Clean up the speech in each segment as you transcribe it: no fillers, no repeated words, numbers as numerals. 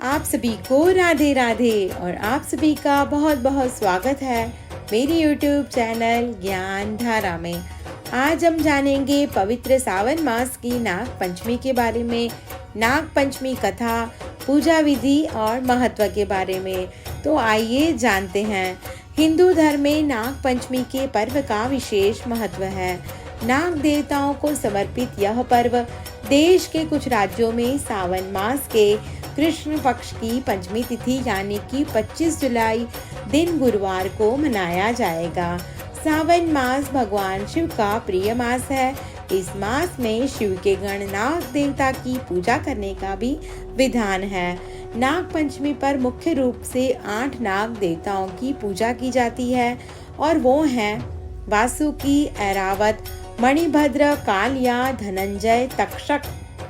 आप सभी को राधे राधे और आप सभी का बहुत बहुत स्वागत है मेरी YouTube चैनल ज्ञान धारा में। आज हम जानेंगे पवित्र सावन मास की नाग पंचमी के बारे में, नाग पंचमी कथा, पूजा विधि और महत्व के बारे में। तो आइए जानते हैं। हिंदू धर्म में नाग पंचमी के पर्व का विशेष महत्व है। नाग देवताओं को समर्पित यह पर्व देश के कुछ राज्यों में सावन मास के कृष्ण पक्ष की पंचमी तिथि यानी कि 25 जुलाई दिन गुरुवार को मनाया जाएगा। सावन मास भगवान शिव का प्रिय मास है। इस मास में शिव के गण नाग देवता की पूजा करने का भी विधान है। नाग पंचमी पर मुख्य रूप से 8 नाग देवताओं की पूजा की जाती है और वो हैं वासुकी, ऐरावत, मणिभद्र, कालिया, धनंजय, तक्षक,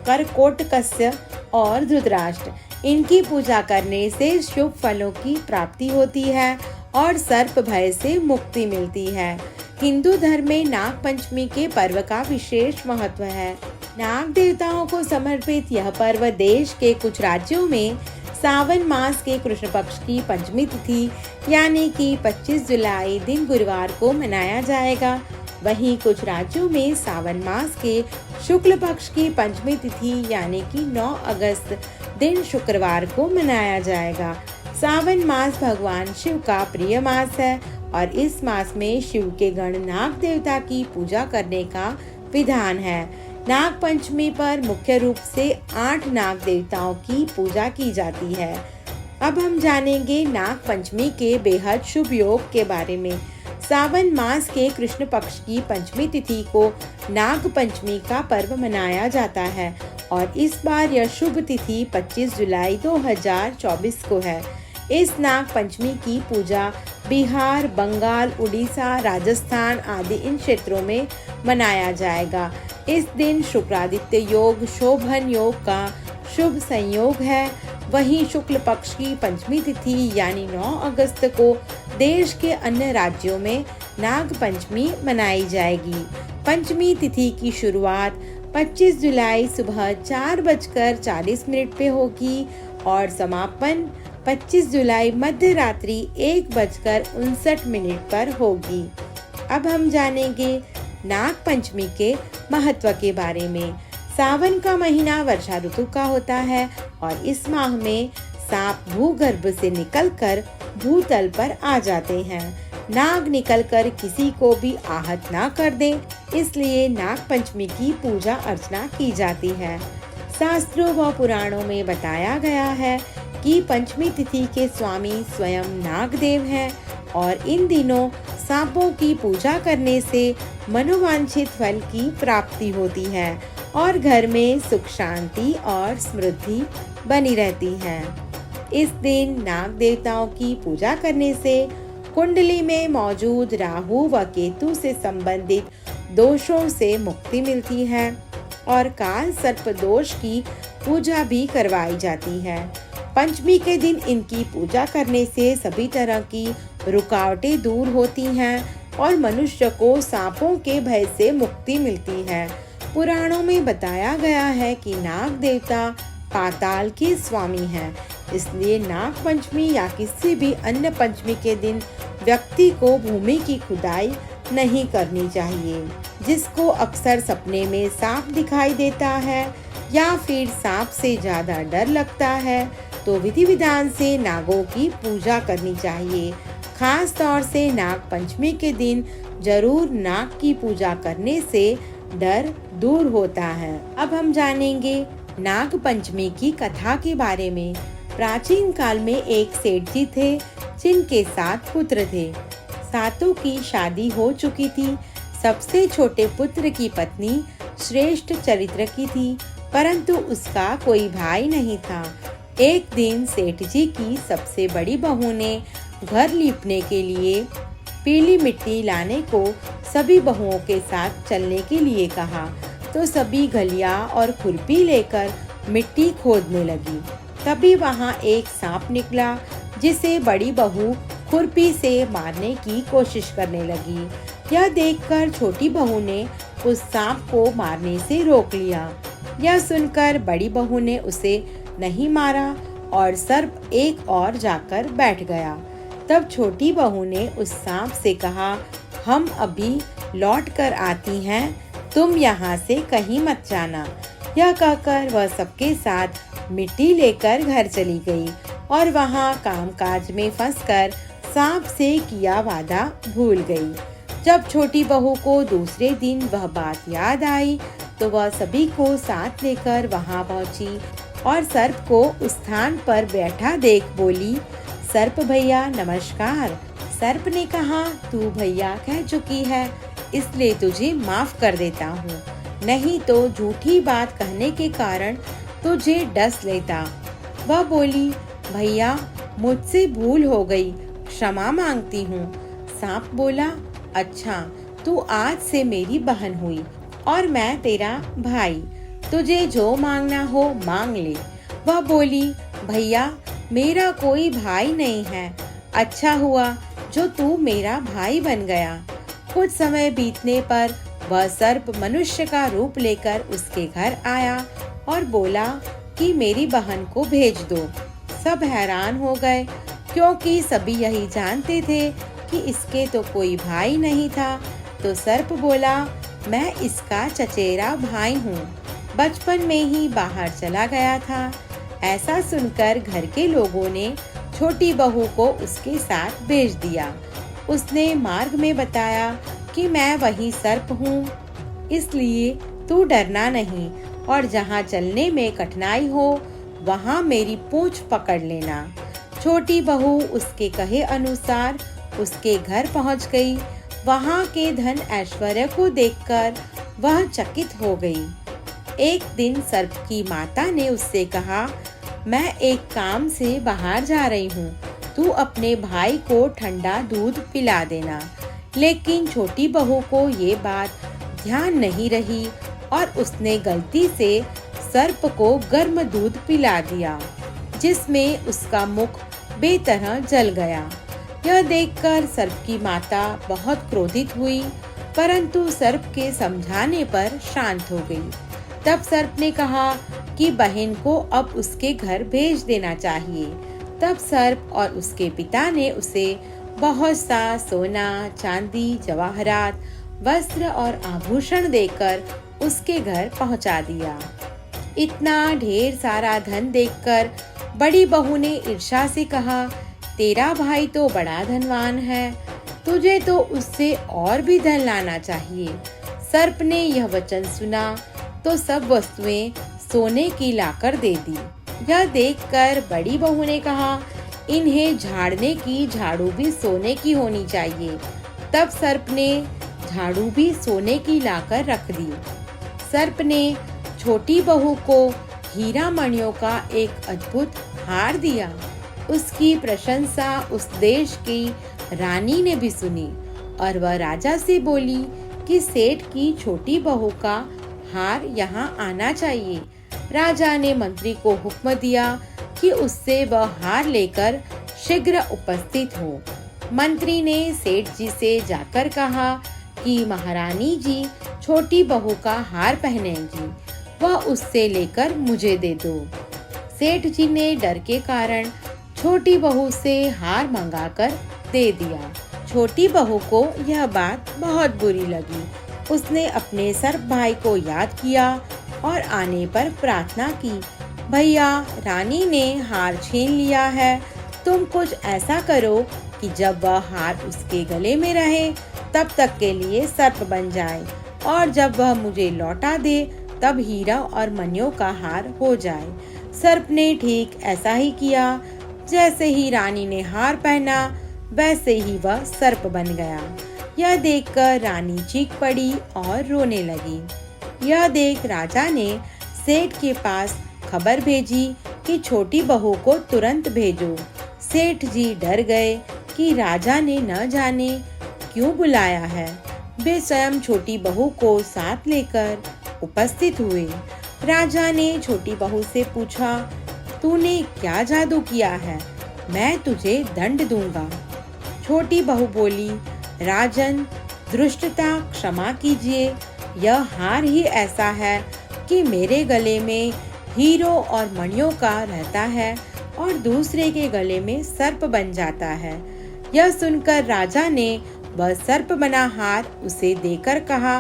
करकोटकस्य और धृतराष्ट्र। इनकी पूजा करने से शुभ फलों की प्राप्ति होती है और सर्प भय से मुक्ति मिलती है। हिंदू धर्म में नाग पंचमी के पर्व का विशेष महत्व है। नाग देवताओं को समर्पित यह पर्व देश के कुछ राज्यों में सावन मास के कृष्ण पक्ष की पंचमी तिथि यानी कि 25 जुलाई दिन गुरुवार को मनाया जाएगा। वहीं कुछ राज्यों में सावन मास के शुक्ल पक्ष की पंचमी तिथि यानी कि 9 अगस्त दिन शुक्रवार को मनाया जाएगा। सावन मास भगवान शिव का प्रिय मास है और इस मास में शिव के गण नाग देवता की पूजा करने का विधान है। नाग पंचमी पर मुख्य रूप से 8 नाग देवताओं की पूजा की जाती है। अब हम जानेंगे नाग पंचमी के बेहद शुभ योग के बारे में। सावन मास के कृष्ण पक्ष की पंचमी तिथि को नाग पंचमी का पर्व मनाया जाता है और इस बार यह शुभ तिथि 25 जुलाई 2024 को है। इस नाग पंचमी की पूजा बिहार, बंगाल, उड़ीसा, राजस्थान आदि इन क्षेत्रों में मनाया जाएगा। इस दिन शुक्रादित्य योग, शोभन योग का शुभ संयोग है। वहीं शुक्ल पक्ष की पंचमी तिथि यानी 9 अगस्त को देश के अन्य राज्यों में नाग पंचमी मनाई जाएगी। पंचमी तिथि की शुरुआत 25 जुलाई सुबह 4:40 पे होगी और समापन 25 जुलाई मध्य रात्रि 1:59 पर होगी। अब हम जानेंगे नाग पंचमी के महत्व के बारे में। सावन का महीना वर्षा ऋतु का होता है और इस माह में सांप भूगर्भ से निकलकर भूतल पर आ जाते हैं। नाग निकलकर किसी को भी आहत ना कर दे, इसलिए नाग पंचमी की पूजा अर्चना की जाती है। शास्त्रों व पुराणों में बताया गया है कि पंचमी तिथि के स्वामी स्वयं नागदेव हैं और इन दिनों सांपों की पूजा करने से मनोवांछित फल की प्राप्ति होती है और घर में सुख शांति और समृद्धि बनी रहती है। इस दिन नाग देवताओं की पूजा करने से कुंडली में मौजूद राहु व केतु से संबंधित दोषों से मुक्ति मिलती है और काल सर्प दोष की पूजा भी करवाई जाती है। पंचमी के दिन इनकी पूजा करने से सभी तरह की रुकावटें दूर होती हैं और मनुष्य को सांपों के भय से मुक्ति मिलती है। पुराणों में बताया गया है कि नाग देवता पाताल के स्वामी हैं, इसलिए नाग पंचमी या किसी भी अन्य पंचमी के दिन व्यक्ति को भूमि की खुदाई नहीं करनी चाहिए। जिसको अक्सर सपने में सांप दिखाई देता है या फिर सांप से ज्यादा डर लगता है तो विधि विधान से नागों की पूजा करनी चाहिए। खास तौर से नाग पंचमी के दिन जरूर नाग की पूजा करने से डर दूर होता है। अब हम जानेंगे नाग पंचमी की कथा के बारे में। प्राचीन काल में एक सेठ जी थे जिनके 7 पुत्र थे। सातों की शादी हो चुकी थी। सबसे छोटे पुत्र की पत्नी श्रेष्ठ चरित्र की थी, परंतु उसका कोई भाई नहीं था। एक दिन सेठ जी की सबसे बड़ी बहू ने घर लीपने के लिए पीली मिट्टी लाने को सभी बहुओं के साथ चलने के लिए कहा, तो सभी घलिया और खुरपी लेकर मिट्टी खोदने लगी। तभी वहां एक सांप निकला जिसे बड़ी बहू खुरपी से मारने की कोशिश करने लगी। यह देखकर छोटी बहू ने उस सांप को मारने से रोक लिया। यह सुनकर बड़ी बहू ने उसे नहीं मारा और सर्प एक और जाकर बैठ गया। तब छोटी बहू ने उस सांप से कहा, हम अभी लौट कर आती हैं, तुम यहाँ से कहीं मत जाना। यह कहकर वह सबके साथ मिट्टी लेकर घर चली गई और वहाँ कामकाज में फंसकर सांप से किया वादा भूल गई। जब छोटी बहू को दूसरे दिन वह बात याद आई तो वह सभी को साथ लेकर वहाँ पहुँची और सर्प को उस स्थान पर बैठा देख बोली, सर्प भैया नमस्कार। सर्प ने कहा, तू भैया कह चुकी है इसलिए तुझे माफ कर देता हूँ, नहीं तो झूठी बात कहने के कारण तुझे डस लेता। वह बोली, भैया मुझसे भूल हो गई, क्षमा मांगती हूँ। सांप बोला, अच्छा तू आज से मेरी बहन हुई और मैं तेरा भाई, तुझे जो मांगना हो मांग ले। वह बोली, भैया मेरा कोई भाई नहीं है, अच्छा हुआ जो तू मेरा भाई बन गया। कुछ समय बीतने पर वह सर्प मनुष्य का रूप लेकर उसके घर आया और बोला कि मेरी बहन को भेज दो। सब हैरान हो गए क्योंकि सभी यही जानते थे कि इसके तो कोई भाई नहीं था। तो सर्प बोला, मैं इसका चचेरा भाई हूँ, बचपन में ही बाहर चला गया था। ऐसा सुनकर घर के लोगों ने छोटी बहू को उसके साथ भेज दिया। उसने मार्ग में बताया कि मैं वही सर्प हूँ, इसलिए तू डरना नहीं और जहाँ चलने में कठिनाई हो वहाँ मेरी पूंछ पकड़ लेना। छोटी बहू उसके कहे अनुसार उसके घर पहुँच गई। वहाँ के धन ऐश्वर्य को देखकर वह चकित हो गई। एक दिन सर्प की माता ने उससे कहा, मैं एक काम से बाहर जा रही हूँ, तू अपने भाई को ठंडा दूध पिला देना। लेकिन छोटी बहू को ये बात ध्यान नहीं रही और उसने गलती से सर्प को गर्म दूध पिला दिया, जिसमें उसका मुख बेतरह जल गया। यह देखकर सर्प की माता बहुत क्रोधित हुई, परंतु सर्प के समझाने पर शांत हो गई। तब सर्प ने कहा कि बहन को अब उसके घर भेज देना चाहिए। तब सर्प और उसके पिता ने उसे बहुत सा सोना, चांदी, जवाहरात, वस्त्र और आभूषण देकर उसके घर पहुंचा दिया। इतना ढेर सारा धन देखकर बड़ी बहू ने ईर्ष्या से कहा, तेरा भाई तो बड़ा धनवान है, तुझे तो उससे और भी धन लाना चाहिए। सर्प ने यह वचन सुना तो सब वस्तुएं सोने की लाकर दे दी। यह देखकर बड़ी बहू ने कहा, इन्हें झाड़ने की झाड़ू भी सोने की होनी चाहिए। तब सर्प ने झाड़ू भी सोने की लाकर रख दी। सर्प ने छोटी बहू को हीरा मणियों का एक अद्भुत हार दिया। उसकी प्रशंसा उस देश की रानी ने भी सुनी और वह राजा से बोली कि सेठ की छोटी बहू का हार यहाँ आना चाहिए। राजा ने मंत्री को हुक्म दिया कि उससे वह हार लेकर शीघ्र उपस्थित हो। मंत्री ने सेठ जी से जाकर कहा कि महारानी जी छोटी बहू का हार पहनेंगी, वह उससे लेकर मुझे दे दो। सेठ जी ने डर के कारण छोटी बहू से हार मंगाकर दे दिया। छोटी बहू को यह बात बहुत बुरी लगी। उसने अपने सर्प भाई को याद किया और आने पर प्रार्थना की, भैया रानी ने हार छीन लिया है, तुम कुछ ऐसा करो कि जब वह हार उसके गले में रहे तब तक के लिए सर्प बन जाए और जब वह मुझे लौटा दे तब हीरा और मणियों का हार हो जाए। सर्प ने ठीक ऐसा ही किया। जैसे ही रानी ने हार पहना वैसे ही वह सर्प बन गया। यह देखकर रानी चीख पड़ी और रोने लगी। यह देख राजा ने सेठ के पास खबर भेजी कि छोटी बहू को तुरंत भेजो। सेठ जी डर गए कि राजा ने न जाने क्यों बुलाया है। वे स्वयं छोटी बहू को साथ लेकर उपस्थित हुए। राजा ने छोटी बहू से पूछा, तूने क्या जादू किया है? मैं तुझे दंड दूंगा। छोटी बहू बोली, राजन दुष्टता क्षमा कीजिए, यह हार ही ऐसा है कि मेरे गले में हीरों और मणियों का रहता है, और दूसरे के गले में सर्प बन जाता है। यह सुनकर राजा ने वह सर्प बना हार उसे देकर कहा,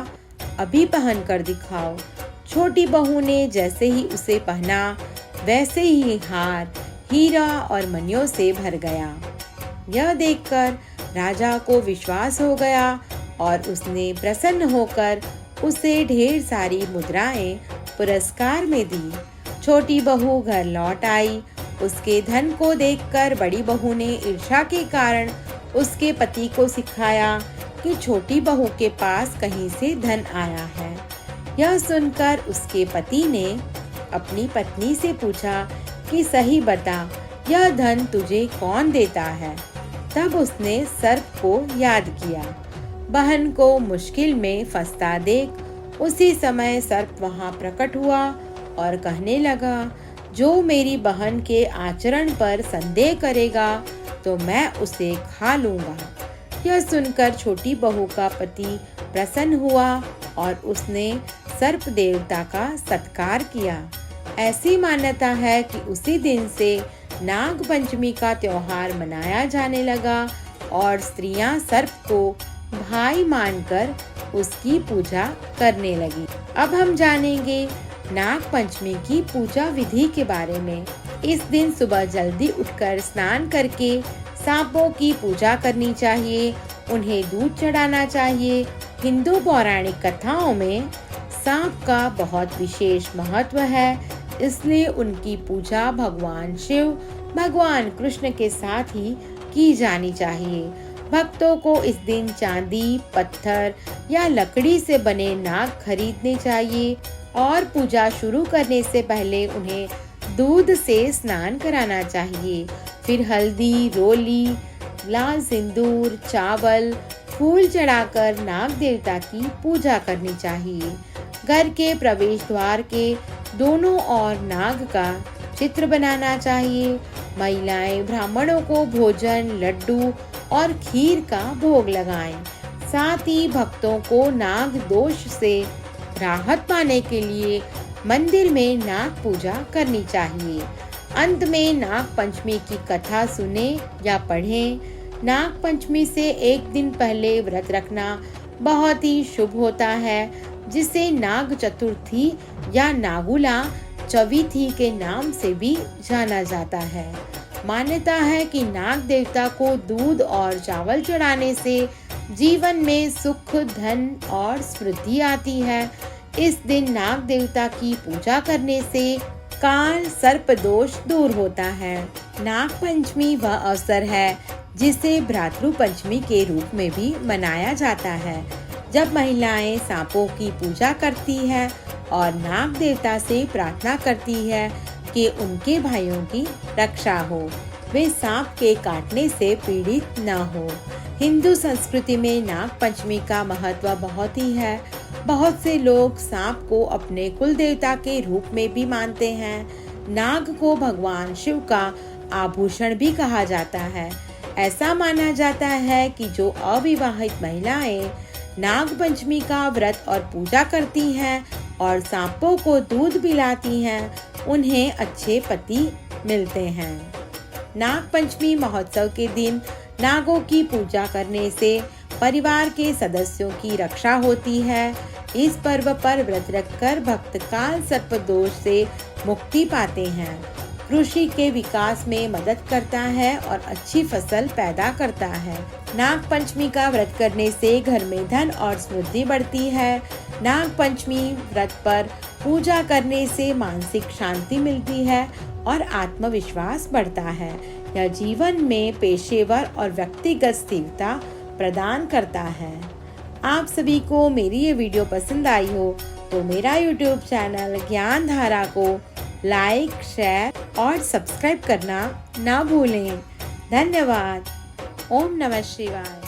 अभी पहन कर दिखाओ। छोटी बहू ने जैसे ही उसे पहना वैसे ही हार हीरा और मणियों से भर गया। यह देखकर राजा को विश्वास हो गया और उसने प्रसन्न होकर उसे ढेर सारी मुद्राएं पुरस्कार में दी। छोटी बहू घर लौट आई। उसके धन को देखकर बड़ी बहू ने ईर्ष्या के कारण उसके पति को सिखाया कि छोटी बहू के पास कहीं से धन आया है। यह सुनकर उसके पति ने अपनी पत्नी से पूछा कि सही बता, यह धन तुझे कौन देता है? तब उसने सर्प को याद किया। बहन को मुश्किल में फंसता देख उसी समय सर्प वहां प्रकट हुआ और कहने लगा, जो मेरी बहन के आचरण पर संदेह करेगा तो मैं उसे खा लूंगा। यह सुनकर छोटी बहू का पति प्रसन्न हुआ और उसने सर्प देवता का सत्कार किया। ऐसी मान्यता है कि उसी दिन से नाग पंचमी का त्योहार मनाया जाने लगा और स्त्रियां सर्प को भाई मानकर उसकी पूजा करने लगी। अब हम जानेंगे नाग पंचमी की पूजा विधि के बारे में। इस दिन सुबह जल्दी उठकर स्नान करके सांपों की पूजा करनी चाहिए, उन्हें दूध चढ़ाना चाहिए। हिंदू पौराणिक कथाओं में सांप का बहुत विशेष महत्व है, इसलिए उनकी पूजा भगवान शिव, भगवान कृष्ण के साथ ही की जानी चाहिए। भक्तों को इस दिन चांदी, पत्थर या लकड़ी से बने नाग खरीदने चाहिए और पूजा शुरू करने से पहले उन्हें दूध से स्नान कराना चाहिए। फिर हल्दी, रोली, लाल सिंदूर, चावल, फूल चढ़ाकर नाग देवता की पूजा करनी चाहिए। घर के प्रवेश द्वार के दोनों ओर नाग का चित्र बनाना चाहिए। महिलाएं ब्राह्मणों को भोजन, लड्डू और खीर का भोग लगाएं। साथ ही भक्तों को नाग दोष से राहत पाने के लिए मंदिर में नाग पूजा करनी चाहिए। अंत में नाग पंचमी की कथा सुने या पढ़ें। नाग पंचमी से एक दिन पहले व्रत रखना बहुत ही शुभ होता है, जिसे नाग चतुर्थी या नागुला चविथी के नाम से भी जाना जाता है। मान्यता है कि नाग देवता को दूध और चावल चढ़ाने से जीवन में सुख, धन और समृद्धि आती है। इस दिन नाग देवता की पूजा करने से काल सर्प दोष दूर होता है। नाग पंचमी वह अवसर है जिसे भ्रातृ पंचमी के रूप में भी मनाया जाता है, जब महिलाएं सांपों की पूजा करती है और नाग देवता से प्रार्थना करती है कि उनके भाइयों की रक्षा हो, वे सांप के काटने से पीड़ित न हो। हिंदू संस्कृति में नाग पंचमी का महत्व बहुत ही है। बहुत से लोग सांप को अपने कुल देवता के रूप में भी मानते हैं। नाग को भगवान शिव का आभूषण भी कहा जाता है। ऐसा माना जाता है कि जो अविवाहित महिलाएं नाग पंचमी का व्रत और पूजा करती हैं और सांपों को दूध पिलाती हैं, उन्हें अच्छे पति मिलते हैं। नाग पंचमी महोत्सव के दिन नागों की पूजा करने से परिवार के सदस्यों की रक्षा होती है। इस पर्व पर व्रत रखकर भक्त काल सर्प दोष से मुक्ति पाते हैं। कृषि के विकास में मदद करता है और अच्छी फसल पैदा करता है। नाग पंचमी का व्रत करने से घर में धन और समृद्धि बढ़ती है। नाग पंचमी व्रत पर पूजा करने से मानसिक शांति मिलती है और आत्मविश्वास बढ़ता है। यह जीवन में पेशेवर और व्यक्तिगत स्थिरता प्रदान करता है। आप सभी को मेरी ये वीडियो पसंद आई हो तो मेरा YouTube चैनल ज्ञान धारा को लाइक, शेयर और सब्सक्राइब करना ना भूलें। धन्यवाद। ओम नमः शिवाय।